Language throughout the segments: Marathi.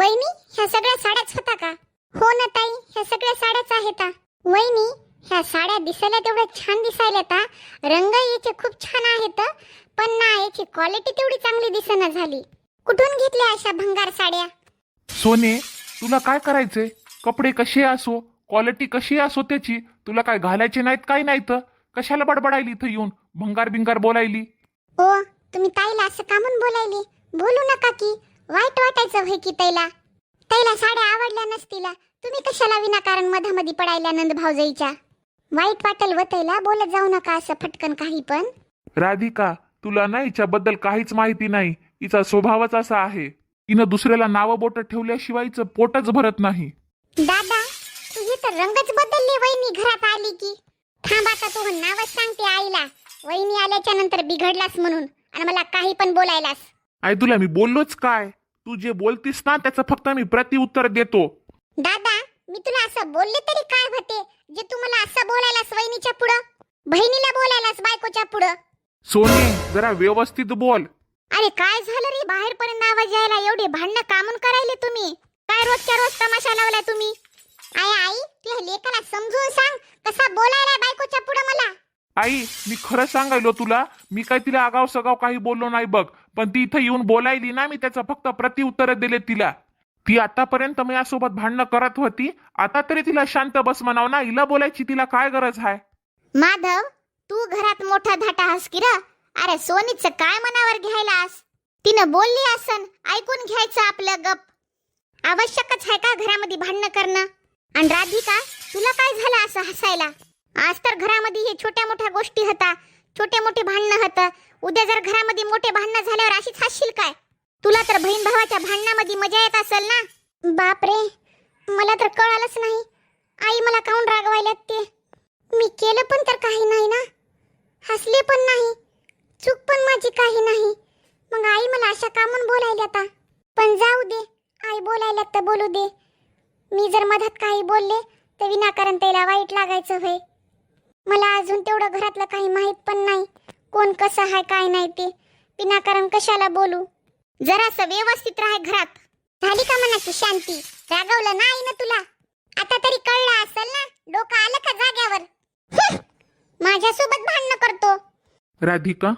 वहिनी, ह्या सगळ्या साड्याच होता का? हो ना ताई, ह्या सगळ्या साड्याच आहेत. वहिनी, ह्या साड्या दिसायला तेवढ्या छान दिसायला रंग याचे खूप छान आहेत, पण ना याची क्वालिटी तेवढी चांगली दिसना झाली. कुठून घेतल्या अशा भंगार साड्या? सोने, तुला काय करायचंय? कपडे कसे असो, क्वालिटी कशी असो त्याची, तुला काय घालायचे नाहीत काय नाहीत? कशाला बडबडायली इथं येऊन भंगार बिंगार बोलायली? ओ, तुम्ही ताईला असं का म्हणून बोलायली? बोलू नका की, वाईट वाटायचं होय की ताईला. ताईला साड्या आवडल्या नसतीला, तुम्ही कशाला विनाकारण मधामधी पडायला नंद भाऊजाईच्या? वाईट वाटेल व ताईला, बोलत जाऊ नका असं फटकन काही पण. राधिका, तुला ना हिच्याबद्दल काहीच माहिती नाही. हिचा स्वभावच असा आहे. हिनं दुसऱ्याला नावं बोट ठेवल्याशिवाय हिचं पोटच भरत नाही. दादा, तुझी तर रंगच बदलली वहिनी घरात आली की. थांब आता, तू नावच सांगते आईला. वहिनी आल्याच्या नंतर बिघडलास म्हणून आणि मला काही पण बोलायलास. आई, तुला मी बोललोच काय? तू जे बोलतीस ना त्याचं फक्त मी प्रतिउत्तर देतो. दादा, मी तुला असं बोलले तरी काय होते जे तू मला असं बोलायलास वहिनीच्या पुढं? बहिणीला बोलायलास बायकोच्या पुढं? सोने, जरा व्यवस्थित बोल. अरे काय झालं रे, बाहेरपर्यंत आवाज यायला? एवढे भांडणं कामून करायले तुम्ही? काय रोजच्या रोज तमाशा लावलाय तुम्ही? आई, तुझ्या लेकाला समजून सांग कसा बोलायला बायकोच्या पुढं मला. आई, मी खरं सांगायलो तुला, मी काय तिला आगाव सगाव काही बोललो नाही बघ. पण ती इथं येऊन बोलायली ना, मी त्याचं फक्त प्रतिउत्तर दिले तिला. ती आतापर्यंत माझ्यासोबत भांडणं करत होती, आता तरी तिला शांत बस म्हणाव ना. हिला बोलायची तिला काय गरज आहे? माधव, तू घरात मोठा धाटा हास की र? अरे सोनीचं काय मनावर घ्यायलास? तिनं बोलली असन, ऐकून घ्यायचं आपलं गप. आवश्यकच आहे का घरामध्ये भांडणं करणं? आणि राधिका, तुला काय झालं असं हसायला? आज तर घरामध्ये हे छोट्या मोठ्या गोष्टी होता, छोटे मोठे भांडणं होतं. उद्या जर घरामध्ये मोठे भांडणं झाल्यावर अशीच हसशील काय? तुला तर बहीण भावाच्या भांडणामध्ये मजा येत असेल ना? बापरे, मला तर कळालंच नाही. आई मला काऊन रागवायल्यात ते? मी केलं पण तर काही नाही ना, हसले पण नाही, चूक पण माझी काही नाही. मग आई मला अशा कामून बोलायला आता? पण जाऊ दे, आई बोलायला तर बोलू दे. मी जर मधात काही बोलले तर विनाकारण त्याला वाईट लागायचं होय. मला अजून तेवढं घरातलं काही माहित पण नाही, कोण कसं आहे काय नाही ते. विनाकारण कशाला बोलू? जरासं व्यवस्थित राहा घरात. झाली का मनाची शांती? रागवलं नाही ना तुला? आता तरी कळलं असेल ना? डोकं आलं का जाग्यावर? माझ्यासोबत भांडणं करतो. राधिका,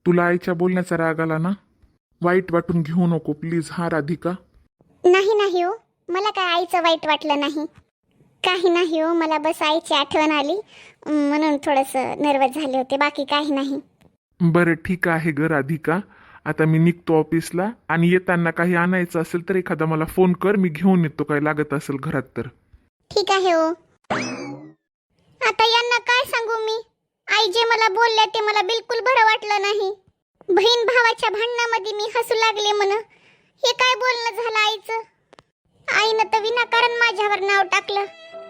तुला आईच्या बोलण्याचा राग आला ना? वाईट वाटून घेऊ नको प्लीज. हा राधिका. नाही हो, मला काय आईचं वाईट वाटलं नाही. काही नाही हो, मला बस आईची आठवण आली म्हणून थोडंसं नर्वस झाले होते, बाकी काही नाही. बरं ठीक आहे ग राधिका, आता मी निघतो ऑफिसला. आणि येताना काही आणायचं असेल तर एखादा मला फोन कर, मी घेऊन येतो काय लागत असेल घरात तर. ठीक आहे हो. आता यांना काय सांगू मी? आई जे मला बोलल्या ते मला बिलकुल बरं वाटलं नाही. बहीण भावाच्या भांडणामध्ये मी हसू लागले म्हण. हे काय बोलणं झालं आईचं? आईनं तर विनाकारण माझ्यावर नाव टाकलं.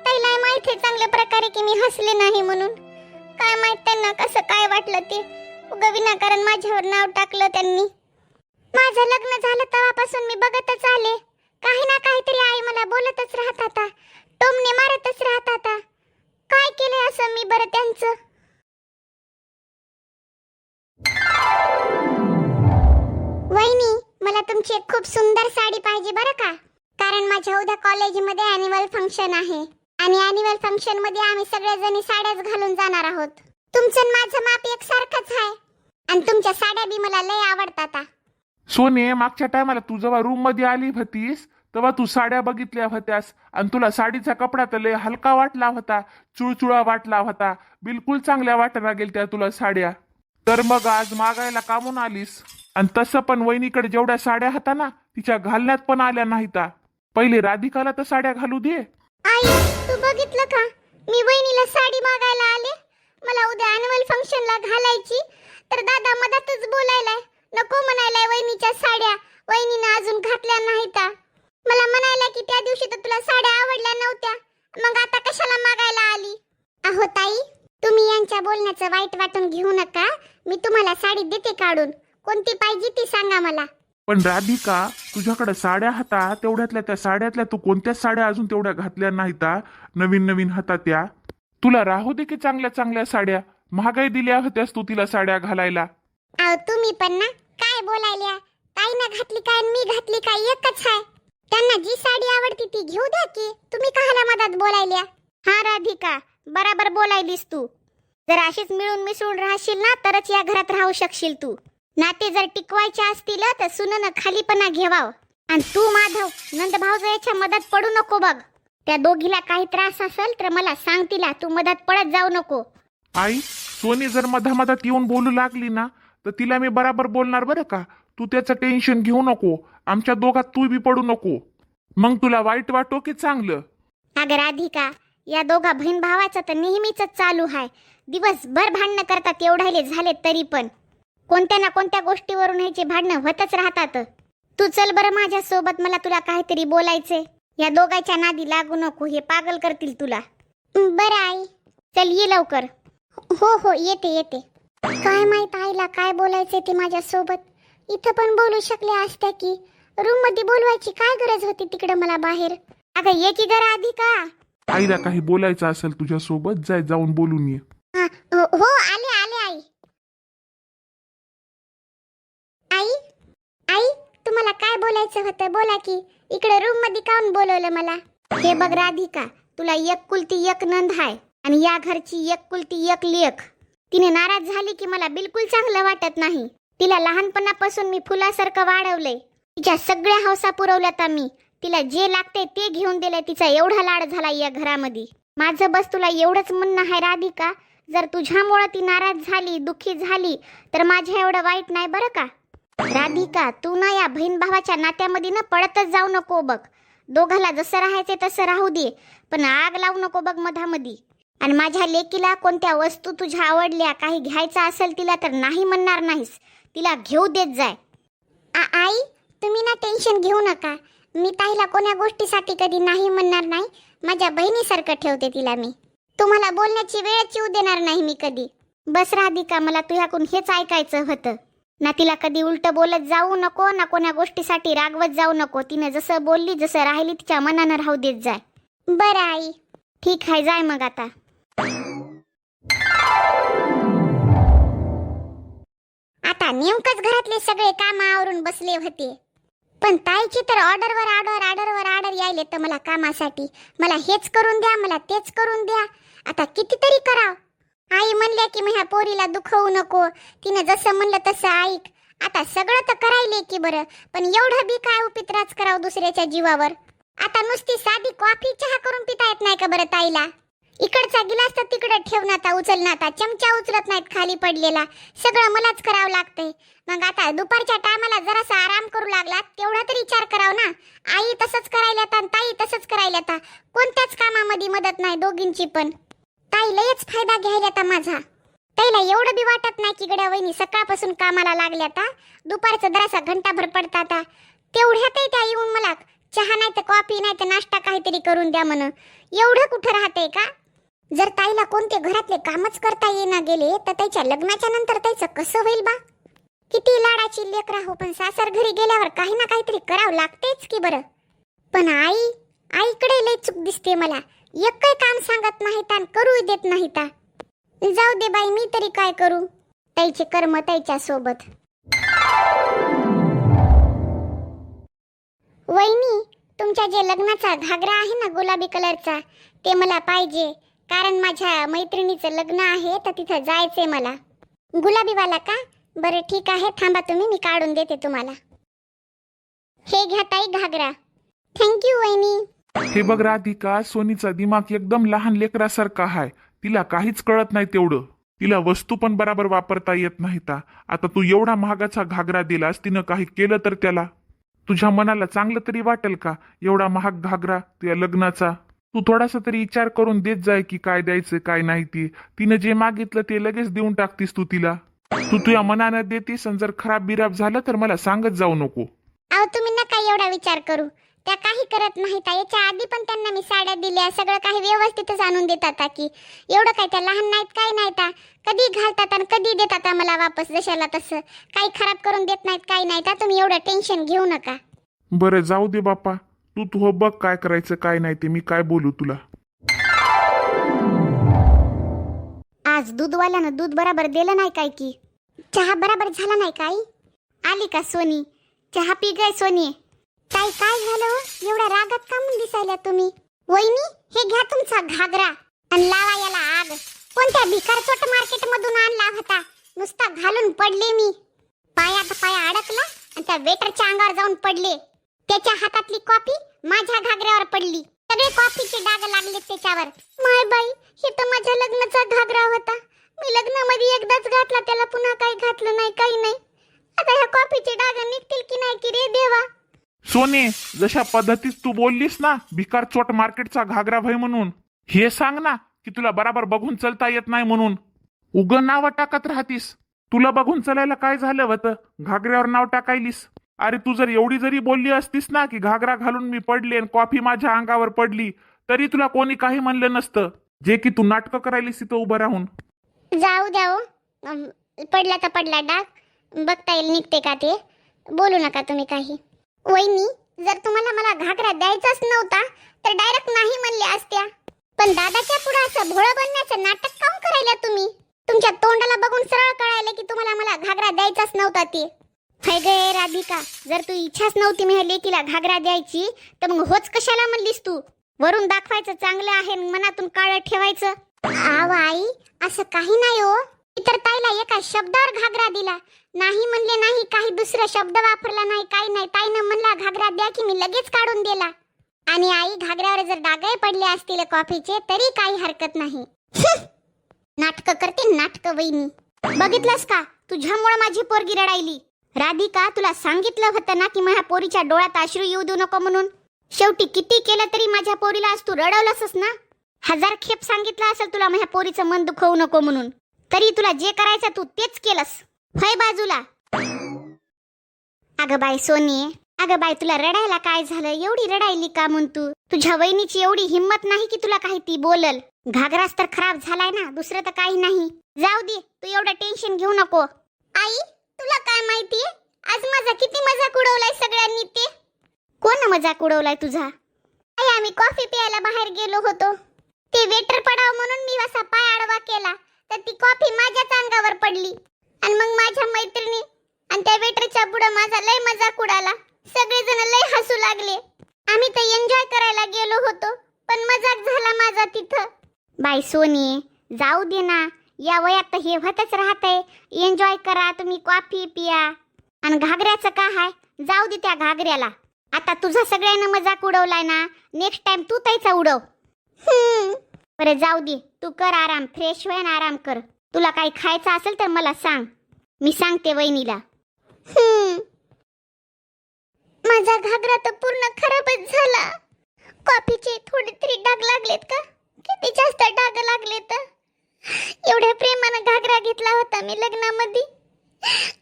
ताईला माहिती आहे चांगल्या प्रकारे की मी हसले नाही म्हणून. काय माहित त्यांना कसं काय वाटलं ते. उगा विनाकारण माझ्यावर नाव टाकलं त्यांनी. माझं लग्न झालं तेव्हापासून मी बघतच आले, काही ना काहीतरी आई मला बोलतच राहत आता, टोमणे मारतच राहत आता. काय केलंय असं मी बरं त्यांचं? वहिनी, मला तुमची एक खूप सुंदर साडी पाहिजे बरं का, कारण माझ्या उद्या कॉलेजमध्ये ॲन्युअल फंक्शन आहे आणि ॲन्युअल फंक्शन मध्ये आम्ही सगळेजणी साड्याच घालून जाणार आहोत. तुमचं आणि माझं माप एकसारखंच आहे आणि तुमच्या साड्या बी मला लय आवडतात. सोने, मागच्या टायमाला तू जेव्हा रूम मध्ये आली होतीस तेव्हा तू साड्या बघितल्या होत्यास आणि तुला साडीचा कपडा तर लय हलका वाटला होता, चुळचुळा वाटला होता. बिलकुल चांगल्या वाटायला गेल्या तुला साड्या. तर मग आज मागायला कामून आलीस? आणि तसं पण वहिनीकडे जेवढ्या साड्या होता ना, तिच्या घालण्यात पण आल्या नाहीता. पहिले राधिकाला तर साड्या घालू दे. आई, तू बघितलं का? मी वहिनीला साडी मागायला आले. मला उद्या ॲन्युअल फंक्शनला घालायची, तर दादा मधातच बोलायलाय, नको म्हणायलाय वहिनीच्या साड्या वहिनीने अजून घातल्या नाहीता. मला म्हणायला की त्या दिवशी तर तुला साड्या आवडल्या नव्हत्या, मग आता कशाला मागायला आली? अहो ताई, तुम्ही यांच्या बोलण्याचं वाईट वाटून घेऊ नका. मी तुम्हाला साडी देते काढून. कोणती पाहिजे ती सांगा मला. पण राधिका, तुझ्याकडे साड्या होता, तेवढ्यातल्या त्या साड्यातल्या तू कोणत्याच साड्या अजून तेवढ्या घातल्या नाहीता. नवीन नवीन होता त्या. तुला राहू दे की चांगल्या चांगल्या साड्या. महागाई दिल्या होत्यास तू तिला साड्या घालायला. अहो तुम्ही पण ना काय बोलायल्या? ताईनं घातली काय आणि मी घातली काय एकच आहे. त्यांना जी साडी आवडती ती घेऊ द्या की, तुम्ही कहाला मधात बोलायल्या. हा राधिका, बराबर बोलायलीस तू. जर अशीच मिळून मिसळून राहशील ना तरच या घरात राहू शकशील तू. नाते जर टिकवायचे असतील तर सुननं खालीपणा घेवाव. आणि तू माधव नंद भाऊजाईच्या मदत पडू नको बघ. त्या दोघीला काही त्रास असेल तर मला सांग तिला, तू मदत पडत जाऊ नको. आई, सोनी जर मधामधात येऊन बोलू लागली ना तर तिला मी बराबर बोलणार बरं का. तू त्याचं टेन्शन घेऊ नको. आमच्या दोघात तू बी पडू नको. मग तुला वाईट वाटो की चांगलं? अगं राधिका, या दोघा बहीण भावाचं तर नेहमीच चालू आहे. दिवसभर भांडणं करतात एवढाले झाले तरी पण. कोणत्या ना कोणत्या गोष्टीवरून ह्याचे भांडणं होतच राहतात. तू चल बरं माझ्या सोबत, मला तुला काहीतरी बोलायचंय. या दोघांच्या नादी लागू नको, हे पागल करतील तुला. बरं आई, चल ये लवकर. हो हो येते येते. काय माहित आईला काय बोलायचंय ते माझ्या सोबत. इथं पण बोलू शकले असत्या की. रूम मध्ये बोलवायची काय गरज होती तिकडे मला बाहेर. अगं ये की ग राधिका. आईला काही बोलायचं असेल तुझ्या सोबत, जाऊन बोलून ये. हो आले आले आई. आई आई, तुम्हाला काय बोलायचं होतं बोला की. इकडे रूम मध्ये काऊन बोलवलं मला? हे बघ राधिका, तुला एकुलती एक नंद आहे आणि या घरची एकुलती एक लेक. तिने नाराज झाली की मला बिलकुल चांगलं वाटत नाही. तिला लहानपणापासून मी फुलासारखं वाढवलंय. तिच्या सगळ्या हौसा पुरवल्यात आम्ही. तिला जे लागते ते घेऊन दिलंय. तिचा एवढा लाड झाला या घरामध्ये. माझं बस तुला एवढंच म्हणणं आहे राधिका, जर तुझ्यामुळे ती नाराज झाली, दुःखी झाली तर माझ्या एवढं वाईट नाही बरं का. राधिका, तू ना या बहीण भावाच्या नात्यामध्ये ना पडतच जाऊ नको बघ. दोघाला जसं राहायचे तसं राहू दे, पण आग लावू नको बघ मधामध्ये. आणि माझ्या लेकीला कोणत्या वस्तू तुझ्या आवडल्या, काही घ्यायचं असेल तिला तर नाही म्हणणार नाहीस. तिला घेऊ देत जाय. आई, तुम्ही ना टेन्शन घेऊ नका. मी ताईला कोण्या गोष्टीसाठी कधी नाही म्हणणार नाही. माझ्या बहिणीसारखं ठेवते तिला मी. तुम्हाला बोलण्याची वेळच येऊ देणार नाही मी कधी. बस राधिका, मला तुझ्याकडून हेच ऐकायचं होतं ना. तिला कधी उलट बोलत जाऊ नको ना, कोण्या गोष्टीसाठी रागवत जाऊ नको. तिने जसं बोलली, जसं राहिली तिच्या मनानं राहू देत जाय. बरं आई, ठीक आहे, जाय मग आता. आता नेमकंच घरातले सगळे काम आवरून बसले होते, पण ताईची तर ऑर्डर यायले तर मला कामासाठी. मला हेच करून द्या, मला तेच करून द्या. आता कितीतरी कराव. आई म्हणल्या की माझ्या पोरीला दुखवू नको, तिनं जसं म्हणलं तसं ऐक. आता सगळं तर करायले की बरं, पण एवढं बी काय उपित्राच करावं दुसऱ्याच्या जीवावर. आता नुसती साधी कॉफी चहा करून पिता येत नाही का बरं ताईला? इकडचा गिलास तर तिकडे ठेवून आता उचलना, आता चमचा उचलत नाहीत खाली पडलेला. सगळं मलाच करावं लागतंय. मग आता दुपारच्या टायमाला जरासा आराम करू लागला तेवढा तरी विचार कराव ना. आई तसंच करायला आणि ताई तसंच करायला. कोणत्याच कामामध्ये मदत नाही दोघींची पण. ताई लयच फायदा घ्यायला आता माझा. ताईला एवढं बी वाटत नाही की गड्या वहिनी सकाळपासून कामाला लागल्यात. दुपारचं जरासा घंटाभर पडतात, तेवढ्यातही त्या येऊन मला चहा नाही तर कॉफी नाही तर नाश्ता काहीतरी करून द्या म्हण. एवढं कुठं राहतंय का? जर ताईला कोणते घरातले कामच करता येईना गेले तर त्याच्या लग्नाच्या नंतर त्याचं कसं होईल बा? किती लाडाची लेकरा हो, पण सासर घरी गेल्यावर काही ना काहीतरी करावं लागतेच की बरं. पण आईकडे लय चूक दिसते मला. एक काही काम सांगत नाहीत आणि करू देत नाहीत. जाऊ दे बाई, मी तरी काय करू. ताईचे कर्म ताईच्या सोबत. वहिनी, तुमच्या जे लग्नाचा घागरा आहे ना गुलाबी कलरचा, ते मला पाहिजे. कारण माझ्या मैत्रिणीचं लग्न आहे तर तिथं जायचंय मला. गुलाबीवाला का? बरं ठीक आहे, थांबा तुम्ही, मी काढून देते तुम्हाला. हे घ्या ताई घागरा. थँक्यू वहिनी. हे बघ राधिका, सोनीचा दिमाग एकदम लहान लेकरासारखा आहे. तिला काहीच कळत नाही तेवढं. तिला वस्तू पण बराबर वापरता येत नाहीत. आता तू एवढा महागाचा घागरा दिलास, तिनं काही केलं तर त्याला तुझ्या मनाला चांगलं तरी वाटेल का? एवढा महाग घागरा त्या लग्नाचा. तू थोडासा तरी विचार करून देत जाय की काय द्यायचं काय नाही. तिनं जे मागितलं ते लगेच देऊन टाकतीस तू तिला. तू तुझ्या मनानं देतीस आणि जर खराब बिराब झालं तर मला सांगत जाऊ नको. अहो तुम्ही नका एवढा विचार करू. त्या काही करत नाहीत. याच्या आधी पण त्यांना मी साड्या दिल्या, सगळं काही व्यवस्थितच आणून देतात की. एवढं काय त्या लहान नाहीत काय नाहीत. कधी घालतात आणि कधी देतात मला वापस जशाला तसं. काही खराब करून देत नाहीत काय नाहीत. तुम्ही एवढं टेन्शन घेऊ नका. बरं जाऊ दे बाप्पा, तू हो बघ काय करायचं काय नाही ते. मी काय बोलू तुला. आज दूधवाल्यानं दूध बराबर दिलं नाही काय की? चहा बराबर झाला नाही काय? आली का सोनी? चहा पी गय सोनी. ताई काय झालं हो? एवढ्या रागात का म्हणून दिसायला तुम्ही? वहिनी हे घ्या तुमचा घागरा आणि लावा याला आग. कोणत्या भिकार चोट मार्केट मधून आणला होता? नुसता घालून पडले मी. पायात पाय अडकला आणि त्या वेटरच्या अंगावर जाऊन पडले. त्याच्या हातातली कॉफी माझ्या घागऱ्यावर पडली. सगळे कॉफीचे डाग लागले त्याच्यावर. माय बाई, हे तर माझ्या लग्नाचा घागरा होता. मी लग्नामध्ये एकदाच घातला, त्याला पुन्हा काही घातलं नाही, काही नाही. आता ह्या कॉफीचे डाग निघतील की नाही की रे देवा. सोने, जशा पद्धतीत तू बोललीस ना भिकार चोट मार्केटचा घागरा भाई म्हणून, हे सांग ना की तुला बराबर बघून चलता येत नाही म्हणून उगं नाव टाकत राहतीस. तुला बघून चलायला काय झालं होतं? घागऱ्यावर नाव टाकायलीस. अरे तू जर एवढी जरी बोलली असतीस ना की घागरा घालून मी पडले आणि कॉफी माझ्या अंगावर पडली, तरी तुला कोणी काही म्हणलं नसतं. जे की तू नाटकं करायलीस तिथं उभं राहून. जाऊ द्या हो. पडला तर पडला डाग, बघता येईल निघते का ते. बोलू नका तुम्ही काही. वहिनी जर तुम्हाला मला घागरा द्यायचाच नव्हता तर डायरेक्ट नाही म्हणले असत्या. पण दादाच्या पुढे असं भोळं बनण्याचं नाटक काऊन करायला तुम्ही? तुमच्या तोंडाला बघून सरळ कळायला की तुम्हाला मला घागरा द्यायचाच नव्हता ते. हाय गे राधिका, जर तू इच्छाच नव्हती माझ्या लेकीला घागरा द्यायची तर मग होच कशाला म्हणलीस तू? वरून दाखवायचं चांगलं आहे, मनातून काळं ठेवायचं. आव आई, असं काही नाही हो. इतर ताईला एका शब्दावर घागरा दिला, नाही म्हणले नाही, काही दुसरा शब्द वापरला नाही, काही नाही. ताईनं म्हणला घागरा द्या की मी लगेच काढून दिला. आणि आई, घागऱ्यावर जर डागही पडले असतील कॉफीचे तरी काही हरकत नाही. नाटक करते नाटक वहिनी. बघितलंस का, तुझ्यामुळे माझी पोरगी रडायली. राधिका, तुला सांगितलं होतं ना की माझ्या पोरीच्या डोळ्यात अश्रू येऊ देऊ नको म्हणून. शेवटी किती केलं तरी माझ्या पोरीला आज तू रडवलंसच ना. 1000 खेप सांगितलं असेल तुला माझ्या पोरीचं मन दुखवू नको म्हणून, तरी तुला जे करायचं तू तेच केलंस. होय बाजूला. अगं बाई सोनी, अगं बाई, तुला रडायला काय झालं? एवढी रडायली का म्हणून तू? तुझ्या वहिनीची एवढी हिम्मत नाही की तुला काही ती बोलल. घागराच तर खराब झालाय ना, दुसरं तर काही नाही. जाऊ दे, तू एवढं टेन्शन घेऊ नको. आई, तुला काय माहिती, आज माझा किती मजाक उडवलाय सगळ्यांनी ते. कोण मजाक उडवलाय तुझा? आई, आम्ही कॉफी प्यायला बाहेर गेलो होतो. ते वेटर पडाव म्हणून मी असा पाय आडवा केला तर ती कॉफी माझ्याच अंगावर पडली. आणि मग माझ्या मैत्रिणी आणि त्या वेटरच्या पुढे माझा लय मजाक उडाला. सगळेजण लय हसू लागले. आम्ही तर एन्जॉय करायला गेलो होतो, पण मजाक झाला माझा तिथं. बाई सोनी, जाऊ दे ना, या वयात तर हे होतच राहतंय. एन्जॉय करा, तुम्ही कॉफी पिया. आणि घागऱ्याचं काय आहे? जाऊ दे त्या घागऱ्याला. आता तुझा सगळ्यांना मजाक उडवलाय ना, नेक्स्ट टाइम तू त्याचा उडव. बरं जाऊ दे, तू कर आराम, फ्रेश होय ना, आराम कर. तुला काही खायचं असेल तर मला सांग, मी सांगते वहिनीला. माझा घागरा तर पूर्ण खराबच झाला. कॉफीचे थोडे तरी डाग लागलेत का? किती जास्त डाग लागलेत. एवढ्या प्रेमानं घागरा घेतला होता मी लग्नामध्ये.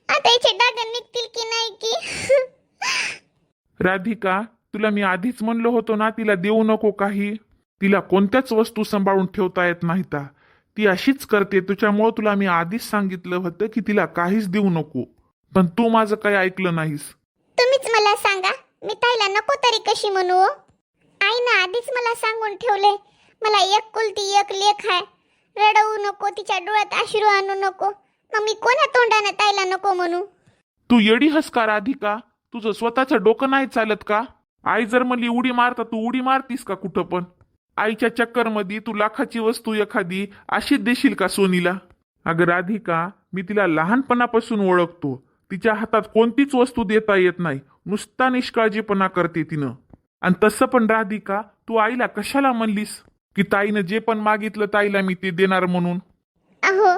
आता याचे डाग निघतील की नाही की? राधिका, तुला मी आधीच म्हणलो होतो ना तिला देऊ नको काही. तिला कोणत्याच वस्तू सांभाळून ठेवता येत नाहीत. ती अशीच करते. तुझ्यामुळे तुला मी आधीच सांगितलं होतं की तिला काहीच देऊ नको, पण तू माझं काही ऐकलं नाहीस. तुम्हीच मला सांगा, मी ताईला नको तरी कशी म्हणू? आईनं आधीच मला सांगून ठेवले, मला एक कुलती एक लेख आहे, रडवू नको, तिच्या डोळ्यात अश्रू आणू नको. मग मी कोणा तोंडाने ताईला नको म्हणू? तू येडी हस का राधिका? तुझं स्वतःचं डोकं नाही चालत का? आई जर म्हणली उडी मारता तू उडी मारतीस का कुठं पण? आईच्या चक्कर मध्ये तू लाखाची वस्तू एखादी अशीच देशील का सोनीला? अगं राधिका, मी तिला लहानपणापासून ओळखतो. तिच्या हातात कोणतीच वस्तू देता येत नाही, नुसता निष्काळजीपणा करते तिनं. आणि तसं पण राधिका, तू आईला कशाला म्हणलीस की ताईनं जे पण मागितलं ताईला मी ते देणार म्हणून? अहो,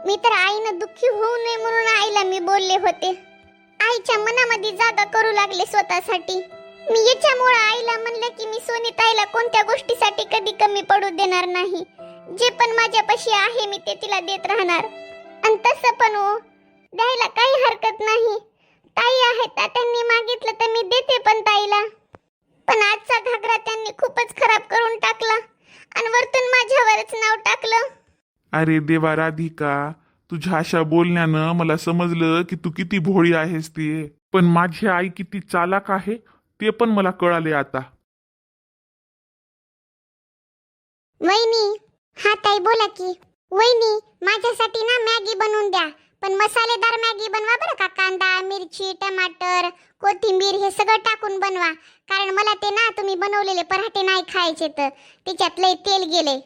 मी तर आईनं दुःखी होऊ नये म्हणून आईला मी बोलले होते. आईच्या मनामध्ये जागा करू लागले स्वतःसाठी. मी याच्यामुळे आईला म्हणलं की मी सोनी ताईला कोणत्या गोष्टीसाठी कधी कमी पडू देणार नाही. जे पण माझ्यापाशी आहे मी ते तिला देत राहणार. आणि तसं पण हो, द्यायला काही हरकत नाही. ताई आहेत, त्यांनी मागितलं तर मी देते पण ताईला. पण आजचा घागरा त्यांनी खूपच खराब करून टाकला आणि वरतून माझ्यावरच नाव टाकलं. अरे देवा राधिका, तुझ्या अशा बोलण्यानं मला समजलं की तू किती भोळी आहेस ते. पण माझी आई किती चालाक आहे ते पण मला कळाले आता. वहिनी, हा ताई बोला की. वहिनी, माझ्यासाठी ना मॅगी बनवून द्या. पण मसालेदार मॅगी बनवा बरं का. कांदा, मिरची, टमाटर, कोथिंबीर हे सगळं टाकून बनवा. कारण मला ते ना तुम्ही बनवलेले पराठे नाही खायचे, तर त्याच्यात लय तेल गेले.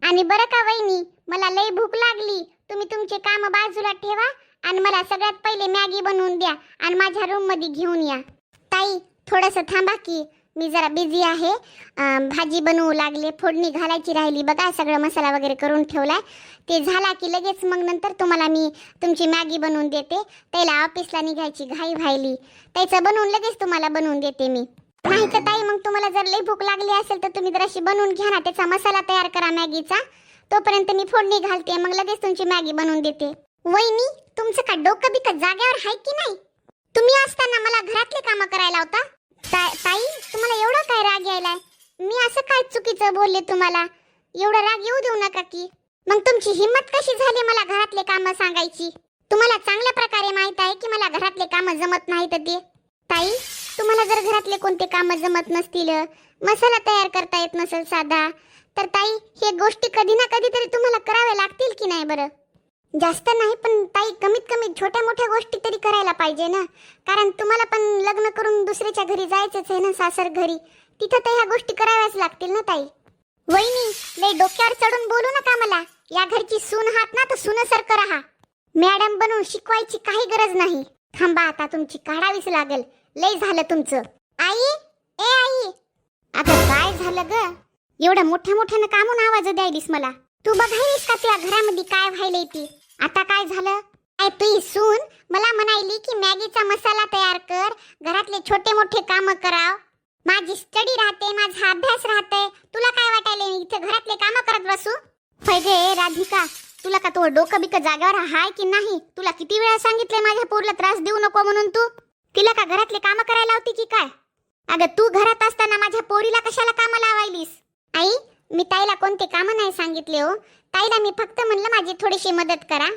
आणि बरं का वहिनी, मला लय भूक लागली. तुम्ही तुमचे काम बाजूला ठेवा आणि मला सगळ्यात पहिले मॅगी बनवून द्या आणि माझ्या रूम मध्ये घेऊन या. ताई थोडंसं थांबा की, मी जरा बिझी आहे. भाजी बनवू लागले, फोडणी घालायची राहिली बघा. सगळं मसाला वगैरे करून ठेवलाय. ते झाला की लगेच मग नंतर तुम्हाला मी तुमची मॅगी बनवून देते. त्याला ऑफिसला निघायची घाई व्हायली, त्याचं बनवून लगेच तुम्हाला बनवून देते मी. नाही तर ताई मग तुम्हाला जर लई भूक लागली असेल तर तुम्ही जराशी बनवून घ्या ना, त्याचा मसाला तयार करा मॅगीचा. तोपर्यंत मी फोडणी घालते, मग लगेच तुमची मॅगी बनवून देते. वहिनी तुमचं का डोकं बिकं जागेवर आहे की नाही? तुम्ही असताना मला घरातले कामं करायला होता. ताई तुम्हाला एवढा काय राग यायलाय? मी असं काय चुकीचं बोलले तुम्हाला? एवढा राग येऊ देऊ नका की. मग तुमची हिम्मत कशी झाली मला घरातले कामं सांगायची? तुम्हाला चांगल्या प्रकारे माहित आहे की मला घरातले कामं जमत नाहीत ते. ताई तुम्हाला जर घरातले कोणते कामं जमत नसतील, मसाला तयार करता येत नसेल साधा, तर ताई हे गोष्टी कधी ना कधी तरी तुम्हाला कराव्या लागतील की नाही बरं? जास्त नाही पण ताई कमीत कमी छोट्या मोठ्या गोष्टी तरी करायला पाहिजे ना. कारण तुम्हाला पण लग्न करून दुसऱ्याच्या घरी जायचंच आहे ना, सासर घरी. तिथं तर ह्या गोष्टी कराव्याच लागतील ना ताई. वहिनी लय डोक्यावर चढून बोलू नका मला. या घरची सून आहात ना तर सुनासारखं राहा. मॅडम बनवून शिकवायची काही गरज नाही. थांबा आता तुमची काढावीच लागेल. लय झालं तुमचं. आई ए आई, अगं काय झालं ग? एवढं मोठ्या मोठ्यानं कामून आवाज द्यायलीस मला? तू बघायलीस का तुझ्या घरामध्ये काय व्हायलंय ती? आता काय झालं? काय तुझी सून मला म्हणायली की मॅगीचा मसाला तयार कर, घरातले छोटे मोठे काम कराव. माझी स्टडी राहते, माझा अभ्यास राहते. तुला काय वाटायले मी इथे घरातले काम करत बसू? होय गे राधिका, तुला का तो डोकं बिकं जागेवर हाय की नाही? तुला किती वेळा सांगितले माझ्या पोरला त्रास देऊ नको म्हणून? तू तिला का घरातले काम करायला होती की काय? अगं तू घरात असताना माझ्या पोरीला कशाला काम लावायलीस? आई मी ताईला कोणते काम नाही सांगितले हो. ताईला मी फक्त म्हणलं माझी थोडीशी मदत करा.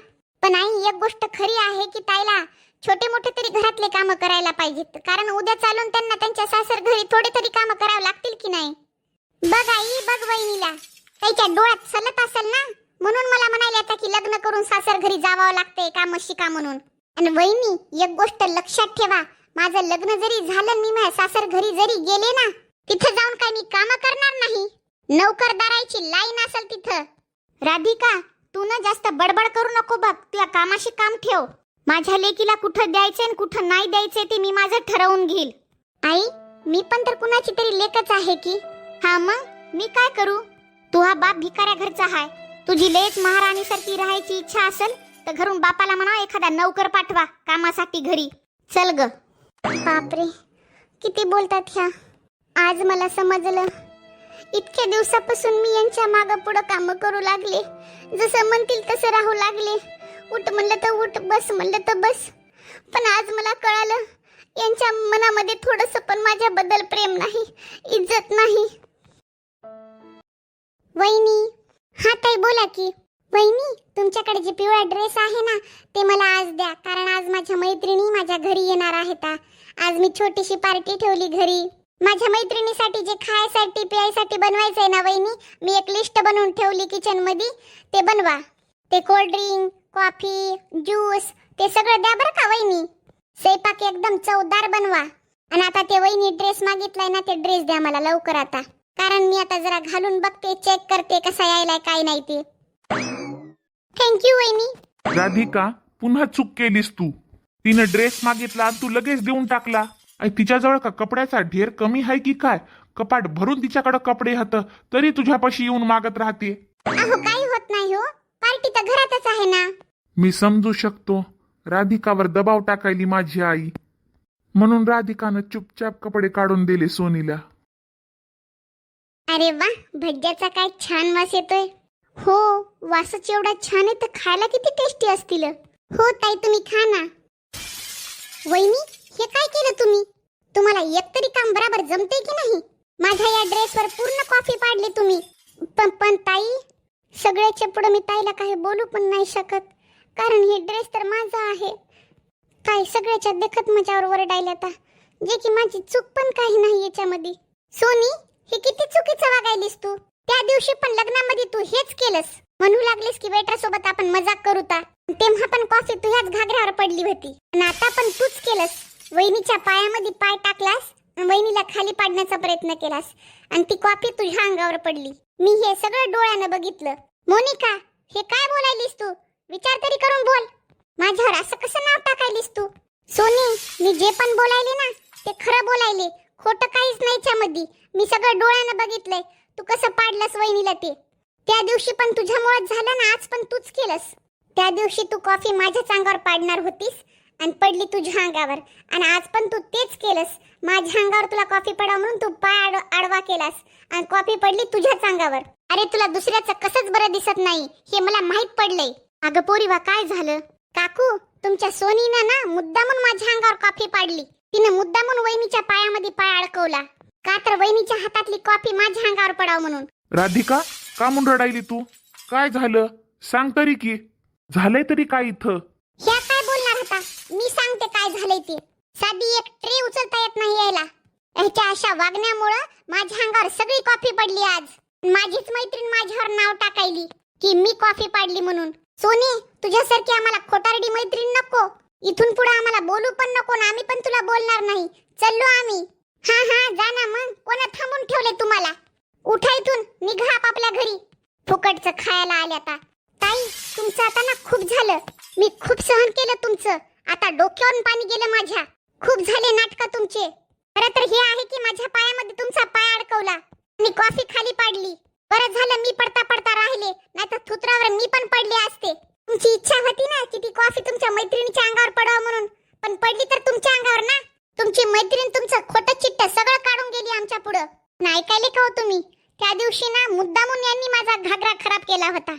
पण आई एक गोष्ट खरी आहे की ताईला छोटे मोठे तरी घरातले काम करायला पाहिजेत. कारण उद्या चालून त्यांना त्यांच्या सासर घरी थोडे तरी काम करावं लागतील की नाही? बघ आई बघ वहिनीला, त्याच्या डोळ्यात सलत असेल ना, म्हणून मला म्हणाले आता की लग्न करून सासर घरी जावं लागतंय काम शिका म्हणून. आणि वहिनी एक गोष्ट लक्षात ठेवा, माझं लग्न जरी झालं, मी माझ्या सासर घरी जरी गेले ना, तिथं जाऊन काय मी काम करणार नाही. नौकरदाराची लाईन असेल तिथं. राधिका तू ना जास्त बडबड करू नको बघ. तुझ्या कामाशी काम ठेव. माझ्या लेकीला कुठं द्यायचे आणि कुठं नाही द्यायचे ते मी माझं ठरवून घेईल. आई मी पण तर कुणाची तरी लेकच आहे की. हा मग मी काय करू? तू हा बाप भिकाऱ्या घरचा हाय. तुझी लेक महाराणीसारखी राहायची इच्छा असेल तर घरून बापाला म्हणा एखादा नौकर पाठवा कामासाठी घरी. चल ग. बापरे किती बोलतात ह्या. आज मला समजलं. इतक्या दिवसापासून मी यांच्या मागं पुढं काम करू लागले. जसं म्हणतील तसं राहू लागले. उठ म्हणलं तर उठ, बस म्हणलं तर बस. पण आज मला कळालं यांच्या मनामध्ये थोडंसं पण माझ्याबद्दल प्रेम नाही, इज्जत नाही. वहिनी हा ताई बोला की. वहिनी तुमच्याकडे जे पिवळा ड्रेस आहे ना ते मला आज द्या. कारण आज माझ्या मैत्रिणी माझ्या घरी येणार आहेत. आज मी छोटीशी पार्टी ठेवली घरी. माझ्या मैत्रिणीसाठी जे खायसाठी प्यायसाठी बनवायचं आहे ना वहिनी, मी एक लिस्ट बनवून ठेवली किचन मध्ये. ते बनवा. ते कोल्ड ड्रिंक, कॉफी, ज्यूस ते सगळं द्या बरं का वहिनी. स्वयंपाक एकदम चवदार बनवा. आणि आता ते वहिनी ड्रेस मागितलाय ना, ते ड्रेस द्या मला लवकर आता. कारण मी आता जरा घालून बघते, चेक करते कसा यायलाय काय नाही ते. थँक्यू वहिनी. राधिका पुन्हा चूक केलीस तू. तिने ड्रेस मागितला आणि तू लगेच देऊन टाकला. तिच्याजवळ का कपड्याचा ढेर कमी आहे की काय? कपाट भरून तिच्याकडे कपडे हात तरी तुझ्यापाशी येऊन मागत राहते. अहो काही होत नाही हो, पार्टी तर घरातच आहे ना. मी समजू शकतो राधिकावर दबाव टाकायली माझी आई, म्हणून राधिकानं चुपचाप कपडे काढून दिले सोनीला. अरे वा भज्याचा काय छान वास येतोय. हो वासच एवढा छान आहे तर खायला किती टेस्टी असतील. हो ताई तुम्ही खा ना. वहिनी हे काय केलं तुम्ही? तुम्हाला एक तरी काम बरोबर जमते की नाही? माझ्या या ड्रेसवर पूर्ण कॉफी पाडली तुम्ही. पण ताई सगळ्याच्या पुढे मी ताईला काही बोलू पण नाही शकत. कारण हे ड्रेस तर माझा आहे. काय सगळ्याच्या देखत माझ्यावर ओरडायला आता, जे की माझी चूक पण काही नाही याच्यामध्ये. सोनी हे किती चुकीचं वागायलीस तू. त्या दिवशी पण लग्नामध्ये तू हेच केलंस. म्हणू लागलीस की वेटर सोबत आपण मजाक करू ता. तेव्हा पण कॉफी तुझ्याच घागऱ्यावर पडली होती आणि आता पण तूच केलंस. वहिनीच्या पायामध्ये पाय टाकलास, वहिनीला खाली पाडण्याचा प्रयत्न केलास आणि ती कॉफी तुझ्या अंगावर पडली. मी हे सगळं डोळ्यानं बघितलं. मोनिका, हे काय बोलायलीस तू? विचार तरी करून बोल. माझ्यावर असं कसं नाव टाकायलीस तू? सोनी, मी जे पण बोलायले ना ते खरं बोलायले, खोटं काहीच नाही याच्यामध्ये. मी सगळं डोळ्यानं बघितलंय. तू कसं पाडलंस वहिनीला ते. त्या दिवशी पण तुझ्यामुळे झालं ना, आज पण तूच केलंस. त्या दिवशी तू कॉफी माझ्याच अंगावर पाडणार होतीस आणि पडली तुझ्या अंगावर, आणि आज पण तू तेच केलंस. माझ्या अंगावर तुला कॉफी पडा म्हणून तू पाय आडवा केलास आणि कॉफी पडली तुझ्याच अंगावर. अरे तुला दुसऱ्याचं कसंच बरं दिसत नाही हे मला माहित पडलंय. अगं पोरीवा, काय झालं? काकू, तुमच्या सोनीनं ना मुद्दामून माझ्या अंगावर कॉफी पाडली. तिने मुद्दामून वहिनीच्या पायामध्ये पाय अडकवला, का तर वहिनीच्या हातातली कॉफी माझ्या अंगावर पडाव म्हणून. राधिका, का म्हणून रडायली तू? काय झालं सांग तरी की. झालंय तरी काय इथं? ह्या काय बोलणार होता? मी सांगते काय झालंय ते. साधी एक ट्रे उचलता येत नाही यायला. ह्याच्या अशा वागण्यामुळं माझ्या अंगावर सगळी कॉफी पडली आज. माझीच मैत्रीण माझ्यावर नाव टाकायली की मी कॉफी पाडली म्हणून. सोनी, तुझ्यासारखी आम्हाला खोटारडी मैत्रीण नको. इथून पुढे आम्हाला बोलू पण नको ना, आम्ही पण तुला बोलणार नाही. चललो आम्ही. हा हा, जा ना मग. कोणा थांबून ठेवले तुम्हाला? उठा इथून, निघा आपापल्या घरी. फुकटचं खायला आले आता. ताई, तुमचं आता ना खूप झालं. मी खूप सहन केलं तुमचं. आता डोक्यावरून पाणी गेलं माझ्या. खूप झाले नाटकं तुमचे. खरं तर हे आहे की माझ्या पायामध्ये तुमचा पाय अडकवला आणि कॉफी खाली पाडली. बरं झालं मी पडता पडता राहिले, नाहीतर थुतरावर मी पण पडले असते. तुमची इच्छा होती ना की ती कॉफी तुमच्या मैत्रिणीच्या अंगावर पडावं म्हणून, पण पडली तर तुमच्या अंगावर ना. तुमची मैत्रीण तुमचं खोटं चिट्ट सगळं काढून गेली आमच्या पुढं. ऐकायले का हो तुम्ही? त्या दिवशी ना मुद्दामून यांनी माझा घागरा खराब केला होता.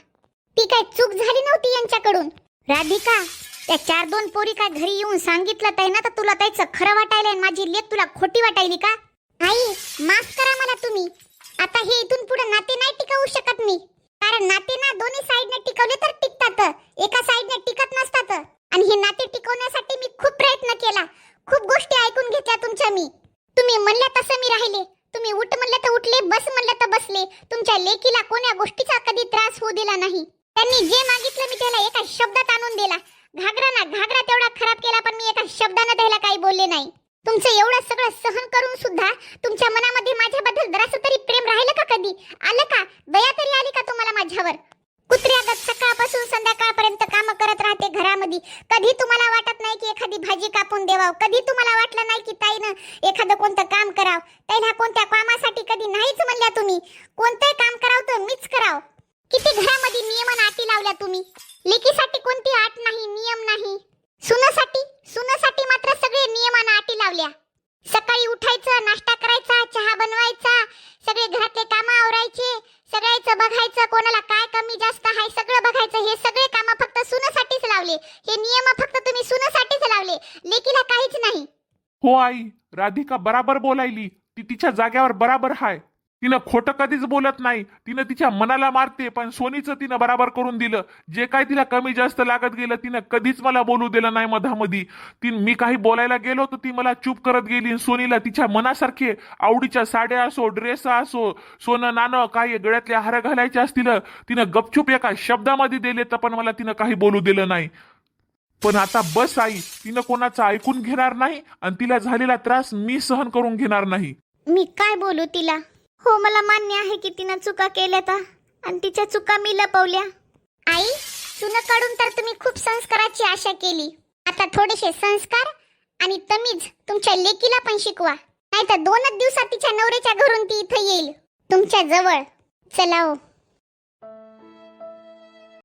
ती काय चूक झाली नव्हती यांच्याकडून. राधिका, त्या 4-2 पोरी काय घरी येऊन सांगितलं ताई ना तर तुला त्याचं खरं वाटायला आणि माझी लेक तुला खोटी वाटायली का? आई, माफ करा मला तुम्ही. आता हे इथून पुढे नाते नाही टिकवू शकत मी. कारण नाते ना दोन्ही साइडने टिकवले तर टिकतात, एका साइडने टिकत नसतात. आणि हे नाते टिकवण्यासाठी मी खूप प्रयत्न केला, खूप गोष्टी ऐकून घेतल्या तुमच्या मी. तुम्ही म्हणल्या तसं मी राहिले. तुम्ही उठ म्हणलं तर उठले, बस म्हणलं तर बसले. तुमच्या लेकीला कोण्या गोष्टीचा कधी त्रास होऊ दिला नाही. त्यांनी जे मागितलं मी त्याला एका शब्दात आणून दिला. घागरा तेवढा खराब केला, पण मी एका शब्दाने त्याला काही बोलले नाही. तुमचं एवढं सगळं सहन करून सुद्धा तुमच्या मनामध्ये माझ्याबद्दल जरासं तरी प्रेम राहिलं का? कधी आलं का? दया तरी आली का तुम्हाला माझ्यावर? कुत्र्यागत सकाळपासून संध्याकाळपर्यंत काम करत राहते घरामध्ये. कधी तुम्हाला वाटत नाही की एखादी भाजी कापून देवाव? कधी तुम्हाला वाटलं नाही की ताईनं एखादं कोणतं काम कराव? त्याला कोणत्या कामासाठी कधी नाहीच म्हणल्या तुम्ही. कोणतंही काम करावं तर मीच कराव. किती घरामध्ये नियम आणि अटी लावल्या तुम्ही. लेकीसाठी कोणती अट नाही, नियम नाही. सुनासाठी मात्र सगळे नियम आणि अटी लावल्या. सकाळी उठायचं, नाश्ता करायचा, चहा बनवायचा, सगळे घरातले काम आवरायचे, सगळ्याचं बघायचं, कोणाला काय कमी जास्त आहे सगळं बघायचं. हे सगळे काम फक्त सुनासाठीच लावले. हे नियम फक्त तुम्ही सुनासाठीच लावले, लेकीला काहीच नाही. हो आई, राधिका बराबर बोलायली. ती तिच्या जाग्यावर बराबर हाय. तिनं खोटं कधीच बोलत नाही. तिनं तिच्या मनाला मारते, पण सोनीचं तिनं बराबर करून दिलं. जे काय तिला कमी जास्त लागत गेलं तिनं कधीच मला बोलू दिलं नाही मधामध्ये. मी काही बोलायला गेलो तर ती मला चूप करत गेली. सोनीला तिच्या मनासारखे आवडीच्या साड्या असो, ड्रेस असो, सोनं नाणं काही गळ्यातले हार घालायचे असतील, तिनं गपचूप एका शब्दामध्ये दिले, तर पण मला तिनं काही बोलू दिलं नाही. पण आता बस आई, तिनं कोणाचं ऐकून घेणार नाही आणि तिला झालेला त्रास मी सहन करून घेणार नाही. मी काय बोलू तिला? हो, मला मान्य आहे की तिनं चुका केल्यात आणि तिच्या चुका मी लपवल्या. आई, सुनकडून तर तुम्ही खूप संस्काराची आशा केली. आता थोडेसे संस्कार आणि तमीज तुमच्या लेकीला पण शिकवा, नाहीतर 2च दिवसात तिच्या नवऱ्याच्या घरून ती इथं येईल तुमच्या जवळ. चला हो.